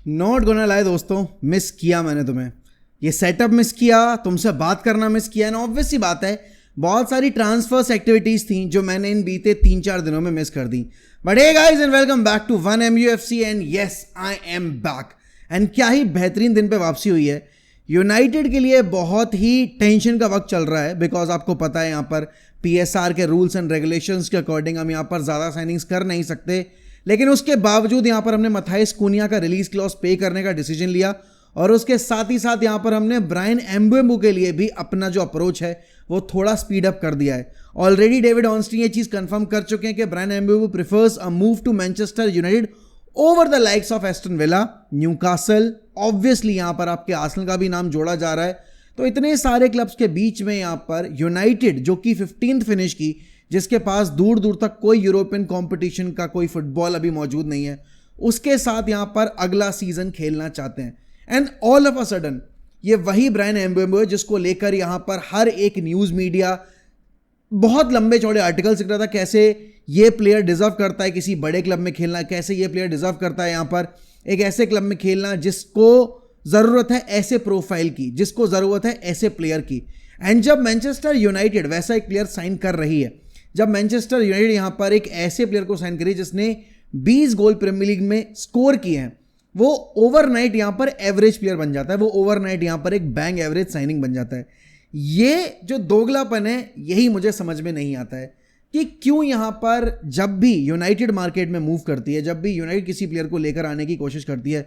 Not gonna lie दोस्तों, miss किया मैंने तुम्हें। ये सेटअप मिस किया, तुमसे बात करना मिस किया। ना ऑब्वियस सी बात है, बहुत सारी ट्रांसफर्स एक्टिविटीज थी जो मैंने इन बीते 3-4 दिनों में मिस कर दी। But hey guys and welcome back to 1MUFC and yes I am back. And क्या ही बेहतरीन दिन पे वापसी हुई है। यूनाइटेड के लिए बहुत ही टेंशन का वक्त चल रहा है, बिकॉज आपको पता है यहाँ पर PSR के रूल्स एंड रेगुलेशंस के अकॉर्डिंग हम यहाँ पर ज़्यादा साइनिंग्स कर नहीं सकते। लेकिन उसके बावजूद यहाँ पर हमने मथाइस कुनिया का रिलीज क्लॉज पे करने का डिसीजन लिया, और उसके साथ ही साथ यहाँ पर हमने ब्रायन एम्बुएमो के लिए भी अपना जो अप्रोच है वो थोड़ा स्पीड अप कर दिया है। ऑलरेडी डेविड ऑर्नस्टीन ये चीज़ कंफर्म कर चुके हैं कि Bryan Mbeumo prefers a move to Manchester United over the likes of Aston Villa, Newcastle. Obviously यहाँ पर आपके आर्सेनल का भी नाम जोड़ा जा रहा है। तो इतने सारे क्लब्स के बीच में यहाँ पर यूनाइटेड जो कि 15th फिनिश की, जिसके पास दूर दूर तक कोई यूरोपियन कंपटीशन का कोई फुटबॉल अभी मौजूद नहीं है, उसके साथ यहाँ पर अगला सीजन खेलना चाहते हैं। And all of a sudden ये वही ब्रायन एम्बुएमो है जिसको लेकर यहाँ पर हर एक न्यूज़ मीडिया बहुत लंबे चौड़े आर्टिकल्स लिख रहा था, कैसे ये प्लेयर डिजर्व करता है किसी बड़े क्लब में खेलना, कैसे ये प्लेयर डिजर्व करता है यहाँ पर एक ऐसे क्लब में खेलना जिसको ज़रूरत है ऐसे प्रोफाइल की, जिसको ज़रूरत है ऐसे प्लेयर की। एंड जब मैनचेस्टर यूनाइटेड वैसा एक प्लेयर साइन कर रही है, जब मैनचेस्टर यूनाइटेड यहाँ पर एक ऐसे प्लेयर को साइन करी जिसने 20 गोल प्रीमियर लीग में स्कोर किए हैं, वो ओवरनाइट यहाँ पर एवरेज प्लेयर बन जाता है, वो ओवरनाइट यहाँ पर एक बैंग एवरेज साइनिंग बन जाता है। ये जो दोगलापन है, यही मुझे समझ में नहीं आता है कि क्यों यहाँ पर जब भी यूनाइटेड मार्केट में मूव करती है, जब भी यूनाइटेड किसी प्लेयर को लेकर आने की कोशिश करती है,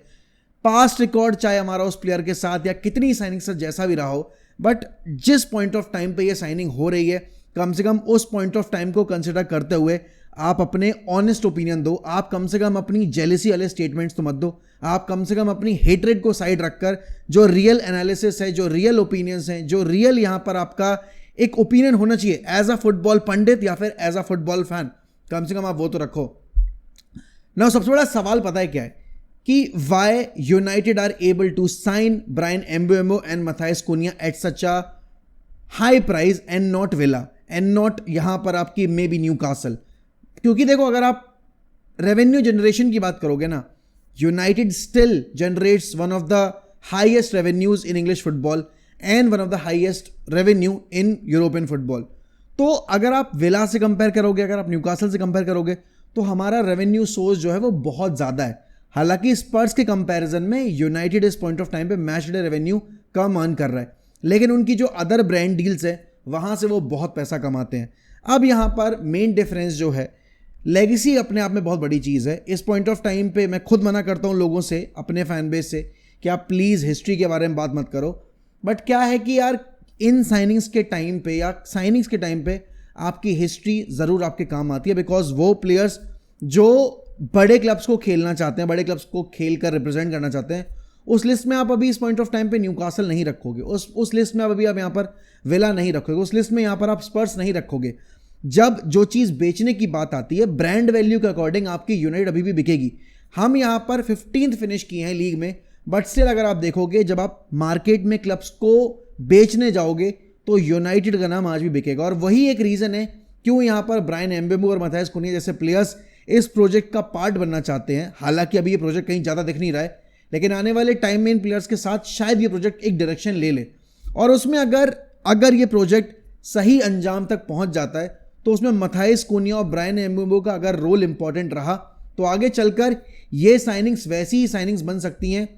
पास्ट रिकॉर्ड चाहे हमारा उस प्लेयर के साथ या कितनी साइनिंग से जैसा भी रहा हो, बट जिस पॉइंट ऑफ टाइम पे ये साइनिंग हो रही है, कम से कम उस पॉइंट ऑफ टाइम को कंसिडर करते हुए आप अपने ऑनेस्ट ओपिनियन दो। आप कम से कम अपनी जेलिसी वाले स्टेटमेंट्स तो मत दो। आप कम से कम अपनी हेट्रेड को साइड रखकर जो रियल एनालिसिस है, जो रियल ओपिनियंस हैं, जो रियल यहाँ पर आपका एक ओपिनियन होना चाहिए एज अ फुटबॉल पंडित या फिर एज अ फुटबॉल फैन, कम से कम आप वो तो रखो ना। सबसे बड़ा सवाल पता है क्या है कि why United are able to sign Bryan Mbeumo and Matheus Cunha at such a high price and not Villa and not यहां पर आपकी मे बी न्यूकासल। क्योंकि देखो, अगर आप रेवेन्यू जनरेशन की बात करोगे ना, United still generates one of the highest revenues in English football and one of the highest revenue in European football. तो अगर आप विला से कंपेयर करोगे, अगर आप न्यूकासल से कंपेयर करोगे, तो हमारा रेवेन्यू सोर्स जो है वो बहुत ज़्यादा है। हालांकि स्पर्स के कंपैरिजन में यूनाइटेड इस पॉइंट ऑफ टाइम पे मैच डे रेवेन्यू कम अर्न कर रहा है, लेकिन उनकी जो अदर ब्रांड डील्स है वहाँ से वो बहुत पैसा कमाते हैं। अब यहाँ पर मेन डिफरेंस जो है, लेगेसी अपने आप में बहुत बड़ी चीज़ है। इस पॉइंट ऑफ टाइम पे मैं खुद मना करता हूँ लोगों से, अपने फैन बेस से, कि आप प्लीज़ हिस्ट्री के बारे में बात मत करो। बट क्या है कि यार इन साइनिंग्स के टाइम पे या साइनिंग्स के टाइम पे आपकी हिस्ट्री ज़रूर आपके काम आती है, बिकॉज वो प्लेयर्स जो बड़े क्लब्स को खेलना चाहते हैं, बड़े क्लब्स को खेल कर रिप्रेजेंट करना चाहते हैं, उस लिस्ट में आप अभी इस पॉइंट ऑफ टाइम पे न्यूकासल नहीं रखोगे, उस लिस्ट में आप अभी आप यहाँ पर विला नहीं रखोगे, उस लिस्ट में यहाँ पर आप स्पर्स नहीं रखोगे। जब जो चीज़ बेचने की बात आती है, ब्रांड वैल्यू के अकॉर्डिंग आपकी यूनाइटेड अभी भी बिकेगी। हम यहाँ पर 15th फिनिश किए हैं लीग में, बट स्टिल अगर आप देखोगे, जब आप मार्केट में क्लब्स को बेचने जाओगे तो यूनाइटेड का नाम आज भी बिकेगा। और वही एक रीज़न है क्यों यहाँ पर ब्रायन एम्बुएमो और मथाइस कुनिया जैसे प्लेयर्स इस प्रोजेक्ट का पार्ट बनना चाहते हैं। हालांकि अभी ये प्रोजेक्ट कहीं ज़्यादा दिख नहीं रहा है, लेकिन आने वाले टाइम में इन प्लेयर्स के साथ शायद ये प्रोजेक्ट एक डायरेक्शन ले ले, और उसमें अगर ये प्रोजेक्ट सही अंजाम तक पहुंच जाता है, तो उसमें मथाइस कुनिया और ब्रायन एम्बुएमो का अगर रोल इंपॉर्टेंट रहा, तो आगे चलकर ये साइनिंग्स वैसी ही साइनिंग्स बन सकती हैं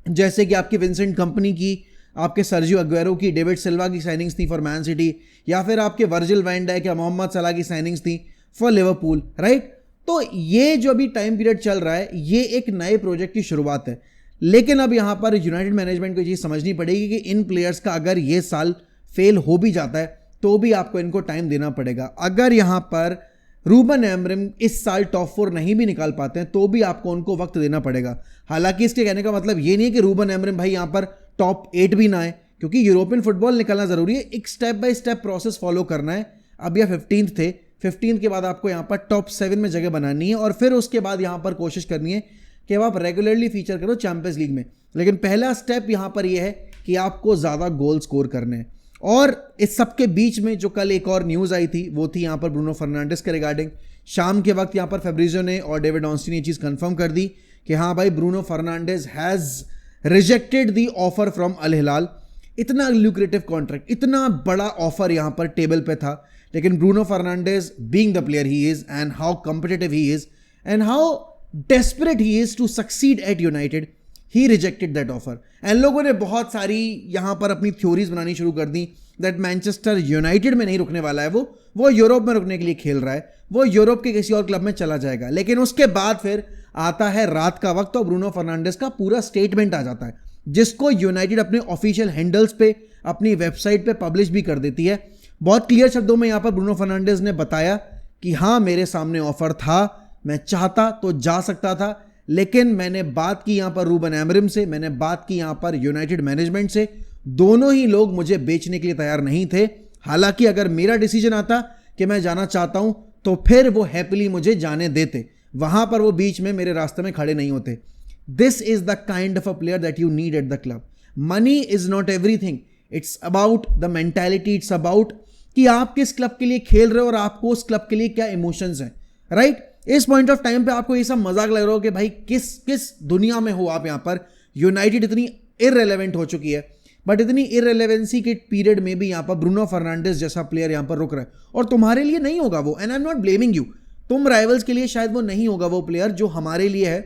जैसे कि आपकी विंसेंट कंपनी की, आपके सर्जियो अग्वेरो की, डेविड सिल्वा की साइनिंग्स थी फॉर मैन सिटी, या फिर आपके वर्जिल वैन डाइक या मोहम्मद सलाह की साइनिंग्स थी फॉर लिवरपूल, राइट। तो ये जो अभी टाइम पीरियड चल रहा है, ये एक नए प्रोजेक्ट की शुरुआत है। लेकिन अब यहाँ पर यूनाइटेड मैनेजमेंट को ये चीज़ समझनी पड़ेगी कि इन प्लेयर्स का अगर ये साल फेल हो भी जाता है तो भी आपको इनको टाइम देना पड़ेगा। अगर यहाँ पर रूबन एमरिम इस साल टॉप 4 नहीं भी निकाल पाते हैं तो भी आपको उनको वक्त देना पड़ेगा। हालांकि इसके कहने का मतलब ये नहीं है कि रूबन एमरिम भाई यहाँ पर टॉप 8 भी ना आए, क्योंकि यूरोपियन फुटबॉल निकलना ज़रूरी है, एक step by step process follow करना है। अब यह 15th थे, 15th के बाद आपको यहाँ पर टॉप 7 में जगह बनानी है, और फिर उसके बाद यहाँ पर कोशिश करनी है कि अब आप रेगुलरली फीचर करो चैंपियंस लीग में। लेकिन पहला स्टेप यहाँ पर यह है कि आपको ज़्यादा गोल स्कोर करने हैं। और इस सब के बीच में जो कल एक और न्यूज़ आई थी, वो थी यहाँ पर ब्रूनो फर्नांडिस के रिगार्डिंग। शाम के वक्त यहाँ पर फैब्रिजियो ने और डेविड ऑर्नस्टीन ने ये चीज़ कंफर्म कर दी कि हाँ भाई Bruno Fernandes has rejected the offer from Al Hilal. इतना ल्यूक्रेटिव कॉन्ट्रैक्ट, इतना बड़ा ऑफर यहाँ पर टेबल पे था, लेकिन Bruno Fernandes being the player he is and how competitive he is and how desperate he is to succeed at United, he rejected that offer. And लोगों ने बहुत सारी यहाँ पर अपनी थ्योरीज बनानी शुरू कर दी दैट मैनचेस्टर यूनाइटेड में नहीं रुकने वाला है, वो यूरोप में रुकने के लिए खेल रहा है, वो यूरोप के किसी और क्लब में चला जाएगा। लेकिन उसके बाद फिर आता है रात का वक्त और ब्रूनो फर्नांडिस का पूरा स्टेटमेंट आ जाता है, जिसको यूनाइटेड अपने ऑफिशियल हैंडल्स पे, अपनी वेबसाइट पे पब्लिश भी कर देती है। बहुत क्लियर शब्दों में यहाँ पर ब्रूनो फर्नांडिस ने बताया कि हाँ मेरे सामने ऑफर था, मैं चाहता तो जा सकता था, लेकिन मैंने बात की यहाँ पर रूबन एमरिम से, मैंने बात की यहाँ पर यूनाइटेड मैनेजमेंट से, दोनों ही लोग मुझे बेचने के लिए तैयार नहीं थे। हालांकि अगर मेरा डिसीजन आता कि मैं जाना चाहता हूं तो फिर वो हैप्पीली मुझे जाने देते, वहां पर वो बीच में मेरे रास्ते में खड़े नहीं होते। This is the kind of a player that you need at the club. Money is not everything, it's about the mentality, it's about कि आप किस क्लब के लिए खेल रहे हो और आपको उस क्लब के लिए क्या इमोशंस हैं, राइट? इस पॉइंट ऑफ टाइम पे आपको ये सब मजाक लग रहा हो कि भाई किस दुनिया में हो आप। यहाँ पर यूनाइटेड इतनी इररिलेवेंट हो चुकी है, बट इतनी इररिलेवेंसी के पीरियड में भी यहाँ पर ब्रूनो फर्नांडिस जैसा प्लेयर यहाँ पर रुक रहा है, और तुम्हारे लिए नहीं होगा वो। And I am not blaming you, तुम राइवल्स के लिए शायद वो नहीं होगा वो प्लेयर जो हमारे लिए है,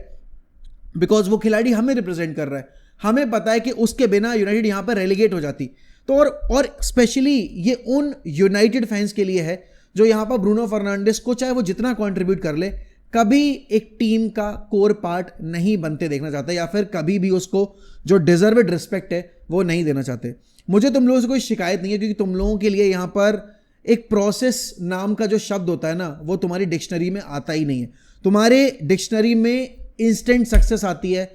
बिकॉज वो खिलाड़ी हमें रिप्रेजेंट कर रहा है। हमें पता है कि उसके बिना यूनाइटेड यहाँ पर रेलीगेट हो जाती। तो और स्पेशली ये उन यूनाइटेड फैंस के लिए है जो यहाँ पर ब्रूनो फर्नांडिस को चाहे वो जितना कंट्रीब्यूट कर ले, कभी एक टीम का कोर पार्ट नहीं बनते देखना चाहते, या फिर कभी भी उसको जो डिजर्वेड रिस्पेक्ट है वो नहीं देना चाहते। मुझे तुम लोगों से कोई शिकायत नहीं है, क्योंकि तुम लोगों के लिए यहाँ पर एक प्रोसेस नाम का जो शब्द होता है ना, वो तुम्हारी डिक्शनरी में आता ही नहीं है। तुम्हारे डिक्शनरी में इंस्टेंट सक्सेस आती है।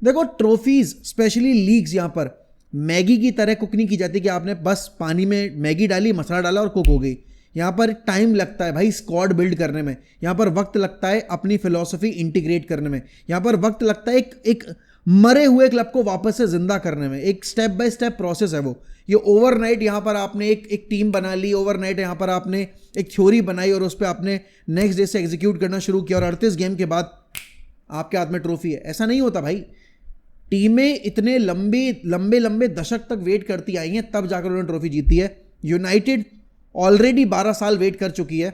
देखो ट्रॉफीज, स्पेशली लीग्स, यहाँ पर मैगी की तरह कुक नहीं की जाती कि आपने बस पानी में मैगी डाली, मसाला डाला और कुक हो गई। यहाँ पर टाइम लगता है भाई स्क्वाड बिल्ड करने में, यहाँ पर वक्त लगता है अपनी फिलॉसफी इंटीग्रेट करने में, यहाँ पर वक्त लगता है एक मरे हुए क्लब को वापस से जिंदा करने में। एक स्टेप बाय स्टेप प्रोसेस है वो। ये ओवरनाइट यहाँ पर आपने एक टीम बना ली, ओवरनाइट यहाँ पर आपने एक थ्योरी बनाई और उस पर आपने नेक्स्ट डे से एग्जीक्यूट करना शुरू किया और 38 गेम के बाद आपके हाथ में ट्रॉफी है। ऐसा नहीं होता भाई। टीमें इतने लंबे दशक तक वेट करती आई हैं, तब जाकर उन्होंने ट्रॉफी जीती है। यूनाइटेड ऑलरेडी 12 साल वेट कर चुकी है।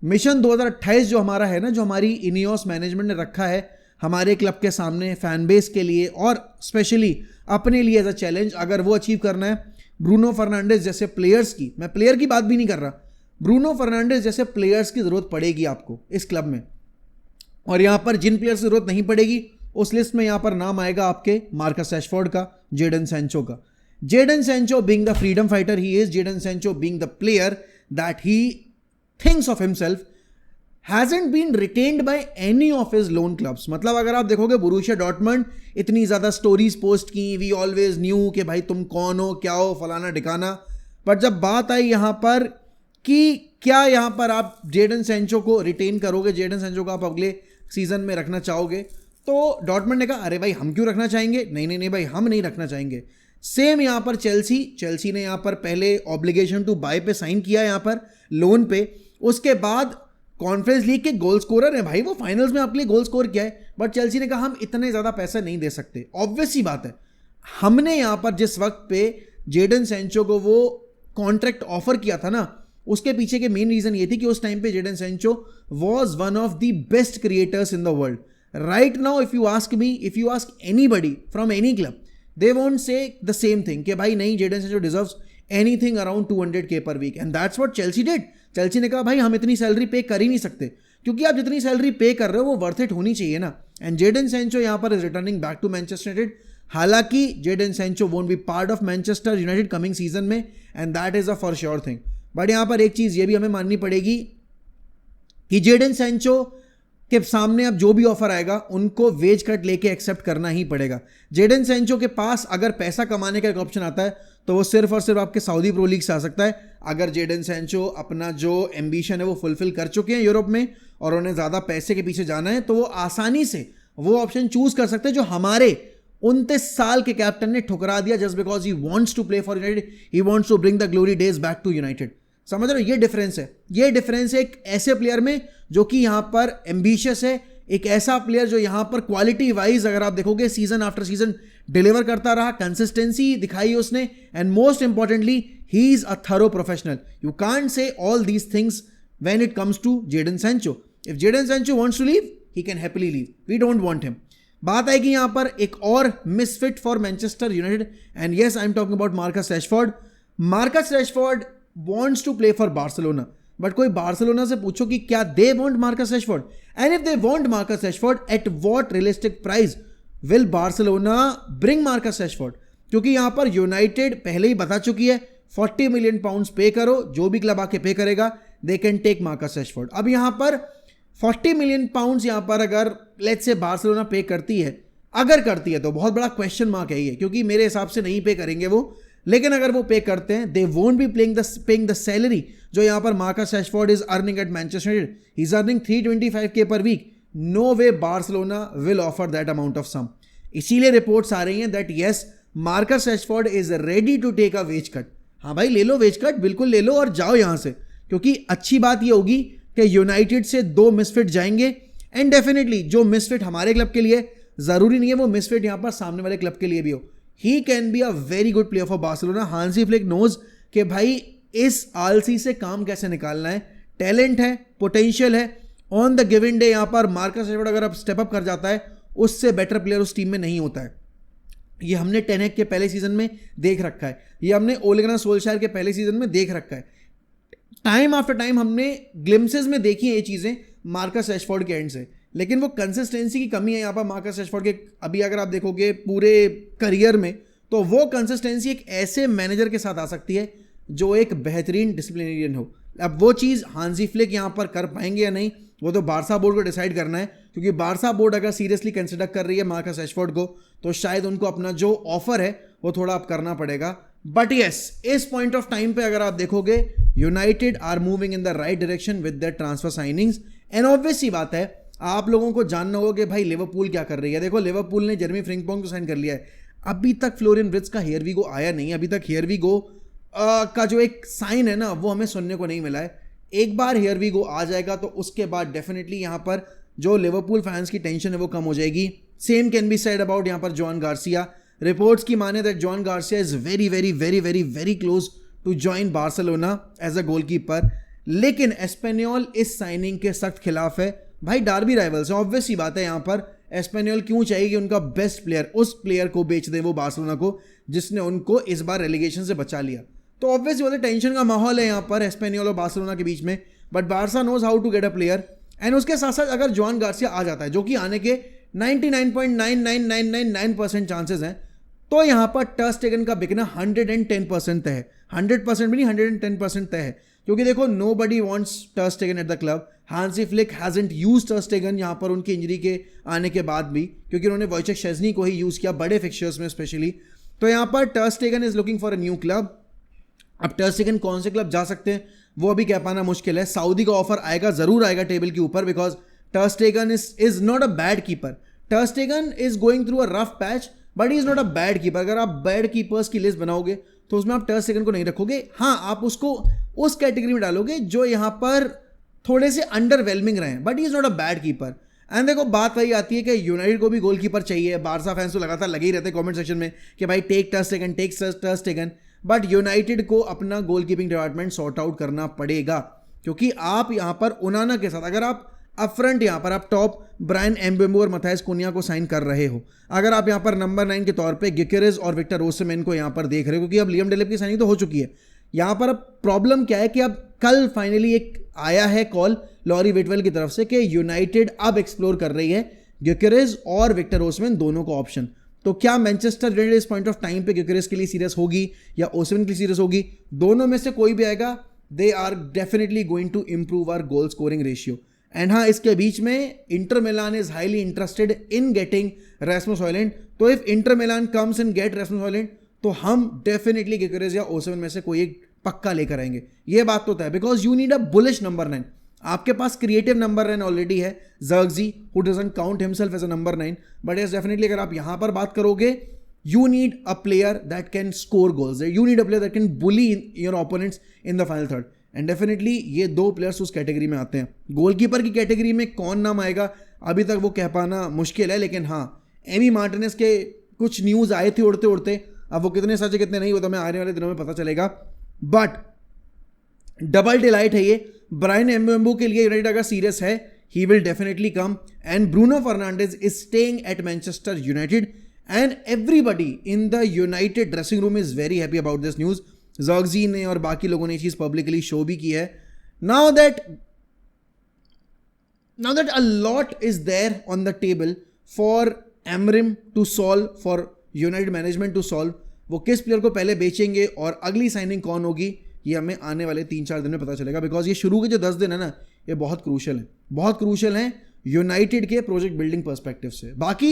मिशन 2028 जो हमारा है ना, जो हमारी इनियोस मैनेजमेंट ने रखा है हमारे क्लब के सामने, फैन बेस के लिए और स्पेशली अपने लिए एज अ चैलेंज, अगर वो अचीव करना है, ब्रूनो फर्नांडिस जैसे प्लेयर्स की, मैं प्लेयर की बात भी नहीं कर रहा, ब्रूनो फर्नांडिस जैसे प्लेयर्स की जरूरत पड़ेगी आपको इस क्लब में। और यहाँ पर जिन प्लेयर्स की जरूरत नहीं पड़ेगी उस लिस्ट में यहाँ पर नाम आएगा आपके मार्कस रैशफोर्ड का, जेडन सैंचो का। Jadon Sancho being the freedom fighter he is, Jadon Sancho being the player that he thinks of himself, hasn't been retained by any of his loan clubs. मतलब अगर आप देखोगे Borussia Dortmund इतनी ज़्यादा stories post की, we always new कि भाई तुम कौन हो, क्या हो, फलाना ठिकाना, पर जब बात आई यहाँ पर कि क्या यहाँ पर आप जेडन सैंचो को रिटेन करोगे, जेडन सैंचो को आप अगले सीजन में रखना चाहोगे, तो डॉर्टमंड ने कहा अरे भाई हम क्यों रखना चाहेंगे, नहीं भाई हम नहीं रखना चाहेंगे। सेम यहाँ पर चेल्सी ने यहाँ पर पहले ऑब्लिगेशन टू बाय पे साइन किया, यहाँ पर लोन पे, उसके बाद कॉन्फ्रेंस लीग के गोल स्कोरर हैं भाई, वो फाइनल्स में आपके लिए गोल स्कोर किया है, बट चेल्सी ने कहा हम इतने ज़्यादा पैसे नहीं दे सकते। ऑब्वियस सी बात है, हमने यहाँ पर जिस वक्त पे जेडन सैंचो को वो कॉन्ट्रैक्ट ऑफर किया था ना, उसके पीछे के मेन रीजन ये थी कि उस टाइम पे Jadon Sancho was one of the best creators in the world. Right now if you ask me, if you ask anybody from any club, they won't say the same thing कि भाई नहीं, Jadon Sancho deserves anything around 200K per week, and that's what Chelsea did. Chelsea ने कहा भाई हम इतनी salary पे कर ही नहीं सकते, क्योंकि आप जितनी सैलरी पे कर रहे हो वो वर्थ इट होनी चाहिए ना। एंड जेडन सैंचो यहाँ पर is returning back to Manchester United. हालांकि Jadon Sancho won't be part of Manchester United coming season में, and that is a for sure thing. But यहाँ पर एक चीज़ ये भी हमें माननी पड़ेगी कि जेडन सैंचो के सामने अब जो भी ऑफर आएगा उनको वेज कट लेके एक्सेप्ट करना ही पड़ेगा। जेडन सैंचो के पास अगर पैसा कमाने का एक ऑप्शन आता है तो वो सिर्फ और सिर्फ आपके सऊदी प्रो लीग से आ सकता है। अगर जेडन सैंचो अपना जो एम्बिशन है वो फुलफिल कर चुके हैं यूरोप में और उन्हें ज़्यादा पैसे के पीछे जाना है, तो वो आसानी से वो ऑप्शन चूज कर सकते हैं जो हमारे 29 साल के कैप्टन ने ठुकरा दिया, just because he wants to play for United, he wants to bring the glory days back to United. समझ रहे हो, ये डिफरेंस है। ये डिफरेंस है एक ऐसे प्लेयर में जो कि यहाँ पर एम्बिशियस है, एक ऐसा प्लेयर जो यहाँ पर क्वालिटी वाइज अगर आप देखोगे सीजन आफ्टर सीजन डिलीवर करता रहा, कंसिस्टेंसी दिखाई उसने, and most importantly he is a thorough professional. You can't say all these things when it comes to Jadon Sancho. If Jadon Sancho wants to leave, he can happily leave. We don't want him. बात आएगी यहां पर एक और misfit for Manchester United, and yes I am talking about Marcus Rashford. Marcus Rashford wants to play for Barcelona, but कोई Barcelona से पूछो कि क्या they want Marcus Rashford, and if they want Marcus Rashford at what realistic price will Barcelona bring Marcus Rashford. क्योंकि यहां पर United पहले ही बता चुकी है 40 मिलियन पाउंड्स पे करो, जो भी क्लब आके पे करेगा they can take Marcus Rashford. अब यहां पर 40 मिलियन पाउंड्स यहां पर अगर लेट्स से बार्सिलोना पे करती है, अगर करती है तो बहुत बड़ा क्वेश्चन मार्क है ये, क्योंकि मेरे हिसाब से नहीं पे करेंगे वो. लेकिन अगर वो पे करते हैं, they won't be paying the salary जो यहां पर Marcus Rashford is earning at Manchester United. He is earning 325K per week. No way Barcelona will offer that amount of sum. इसीलिए रिपोर्ट्स आ रही हैं that yes Marcus Rashford is ready to take a wage cut. हाँ भाई ले लो veg cut, बिल्कुल ले लो और जाओ यहां से, क्योंकि अच्छी बात ये होगी कि यूनाइटेड से 2 मिसफिट जाएंगे. एंड डेफिनेटली जो मिसफिट हमारे क्लब के लिए, जरूरी नहीं है वो मिसफिट यहां पर सामने वाले क्लब के लिए भी हो. He can be a very good player for Barcelona. Hansi Flick knows कि भाई इस आलसी से काम कैसे निकालना है. टैलेंट है, पोटेंशियल है. ऑन द गिवन डे यहां पर मार्कस रैशफोर्ड अगर अब स्टेप अप कर जाता है, उससे बेटर प्लेयर उस टीम में नहीं होता है. ये हमने टेन हैग के पहले सीजन में देख रखा है, ये हमने ओले गुनार सोल्शायर के पहले सीजन में देख रखा है. टाइम आफ्टर टाइम हमने ग्लिम्सेस में देखी है ये चीज़ें मार्कस रैशफोर्ड के एंड से, लेकिन वो कंसिस्टेंसी की कमी है यहाँ पर मार्कस रैशफोर्ड के. अभी अगर आप देखोगे पूरे करियर में, तो वो कंसिस्टेंसी एक ऐसे मैनेजर के साथ आ सकती है जो एक बेहतरीन डिसिप्लिनेरियन हो. अब वो चीज़ हांसी फ्लिक यहाँ पर कर पाएंगे या नहीं, वो तो बारसा बोर्ड को डिसाइड करना है. क्योंकि बारसा बोर्ड अगर सीरियसली कंसिडर कर रही है मार्कस रैशफोर्ड को, तो शायद उनको अपना जो ऑफर है वो थोड़ा अब करना पड़ेगा. बट यस, इस पॉइंट ऑफ टाइम पे अगर आप देखोगे United are moving in the right direction with their transfer signings. And obvious सी बात है, आप लोगों को जानना होगा कि भाई लिवरपूल क्या कर रही है. देखो लिवरपूल ने जेरेमी फ्रिंकपोंग को साइन कर लिया है. अभी तक फ्लोरियन विर्ट्ज का हियर वी गो आया नहीं. अभी तक हियर वी गो का जो एक साइन है ना, वो हमें सुनने को नहीं मिला है. एक बार हियर वी गो आ जाएगा तो उसके बाद डेफिनेटली यहाँ पर जो लिवरपूल फैंस की टेंशन है वो कम हो जाएगी. Same can be said about यहाँ पर जॉन गार्सिया. रिपोर्ट्स की माने that John Garcia is very very very very very close to join Barcelona as a goalkeeper. लेकिन एस्पेनियोल इस साइनिंग के सख्त खिलाफ है. भाई डार्बी राइवल्स है, ऑब्वियस सी बात है. यहाँ पर एस्पेनियोल क्यों चाहिए कि उनका बेस्ट प्लेयर, उस प्लेयर को बेच दें वो बार्सिलोना को, जिसने उनको इस बार रेलीगेशन से बचा लिया. तो ऑब्वियसली बहुत टेंशन का माहौल है यहाँ पर एस्पेनियोल और बार्सिलोना के बीच में. But Barca knows how to get a player. And उसके साथ साथ अगर जॉन गार्सिया आ जाता है, जो कि आने के 99.99999% चांसेस हैं, तो यहाँ पर टर स्टेगन का बिकना 110% तय है. 100% भी नहीं, 110% तय है. क्योंकि देखो नो बडी वॉन्ट्स टर स्टेगन at the club. Hansi Flick hasn't use टर स्टेगन यहाँ पर उनकी इंजरी के आने के बाद भी, क्योंकि उन्होंने वॉइचेक शेज़नी को ही यूज़ किया बड़े फिक्चर्स में स्पेशली. तो यहाँ पर टर Stegen is looking for a new club. अब टर स्टेगन कौन से क्लब जा सकते हैं वो अभी कह पाना मुश्किल है. सऊदी का ऑफर आएगा, जरूर आएगा टेबल के ऊपर, because ter Stegen is not a bad keeper. Ter Stegen is going through a rough patch, but he is not a bad keeper. अगर आप बैड कीपर्स की लिस्ट बनाओगे तो उसमें आप टर स्टेगन को नहीं रखोगे. हाँ, आप उसको उस कैटेगरी में डालोगे जो यहाँ पर थोड़े से अंडरवेलमिंग रहे, but he is not a bad keeper. And देखो बात वही आती है कि यूनाइटेड को भी गोलकीपर चाहिए. बारसा फैंस तो लगातार लगे ही रहते हैं कमेंट सेक्शन में कि भाई टेक टर स्टेगन, टेक टर स्टेगन. बट यूनाइटेड को अपना गोलकीपिंग डिपार्टमेंट सॉर्ट आउट करना पड़ेगा, क्योंकि आप यहाँ पर उनाना के साथ अगर आप अपफ्रंट यहाँ पर आप टॉप ब्रायन एम्बेमो और मथाइस कुनिया को साइन कर रहे हो, अगर आप यहाँ पर नंबर 9 के तौर पे गिकेरेज और विक्टर ओसिमेन को यहाँ पर देख रहे हो, क्योंकि अब लियम डेलेप की साइनिंग तो हो चुकी है. यहाँ पर अब प्रॉब्लम क्या है कि अब कल फाइनली एक आया है कॉल लॉरी विटवेल की तरफ से कि यूनाइटेड अब एक्सप्लोर कर रही है गिकेरेज और विक्टर ओसिमेन दोनों को ऑप्शन. तो क्या मैनचेस्टर यूनाइटेड इस पॉइंट ऑफ टाइम पे गिकेरेज के लिए सीरियस होगी या ओसिमेन के लिए सीरियस होगी? दोनों में से कोई भी आएगा, they are definitely going to improve our goal scoring ratio. And हाँ, इसके बीच में Inter Milan is highly interested in getting Rasmus Hojlund. तो if Inter Milan comes in get Rasmus Hojlund, तो हम डेफिनेटली गिकेरेज या ओसिमेन में से कोई एक पक्का लेकर आएंगे. ये बात तो तय, because you need a bullish number 9. आपके पास क्रिएटिव नंबर 9 ऑलरेडी है, Zirkzee, who doesn't count himself as a number 9. But yes definitely अगर आप यहां पर बात करोगे, you need a player that can score goals, you need a player that can bully your opponents in the final third. And definitely ये 2 players उस category में आते हैं. गोलकीपर की कैटेगरी में कौन नाम आएगा अभी तक वो कह पाना मुश्किल है, लेकिन हाँ एमी मार्टिनेज के कुछ न्यूज़ आए थे उड़ते उड़ते, अब वो कितने सच है कितने नहीं वो तो मैं आने वाले दिनों में पता चलेगा। बट डबल डिलाइट है ये, ब्रायन एम्बेम्बू के लिए यूनाइटेड अगर सीरियस है he will definitely come, and Bruno Fernandes is staying at Manchester United and everybody in the United dressing room is very happy about this news. Zirkzee ने और बाकी लोगों ने ये चीज़ पब्लिकली शो भी की है। Now that a lot is there on the table for Amorim to solve, for United management to solve, वो किस प्लेयर को पहले बेचेंगे और अगली साइनिंग कौन होगी ये हमें आने वाले 3-4 दिन में पता चलेगा, बिकॉज ये शुरू के जो 10 दिन है ना ये बहुत क्रूशल हैं यूनाइटेड के प्रोजेक्ट बिल्डिंग पर्सपेक्टिव से। बाकी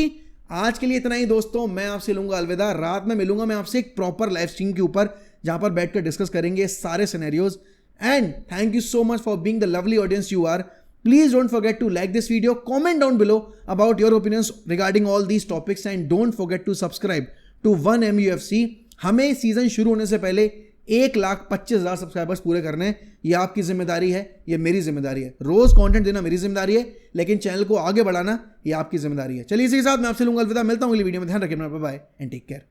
आज के लिए इतना ही दोस्तों, मैं आपसे लूंगा अलविदा। रात में मिलूंगा मैं आपसे एक प्रॉपर लाइव स्ट्रीम के ऊपर जहां पर बैठकर डिस्कस करेंगे सारे scenarios. And thank you so much for being the lovely audience you are. Please don't forget to like this video, comment down below about your opinions regarding all these topics and don't forget to subscribe to 1MUFC। हमें season शुरू होने से पहले 1,25,000 subscribers पूरे करने हैं, ये आपकी जिम्मेदारी है, ये मेरी जिम्मेदारी है। रोज कंटेंट देना मेरी जिम्मेदारी है, लेकिन चैनल को आगे बढ़ाना ये आपकी जिम्मेदारी है। चलिए इसी के साथ मैं आपसे लूंगा अलविदा, मिलता हूँ अगली वीडियो में। ध्यान रखिए, bye bye and take care.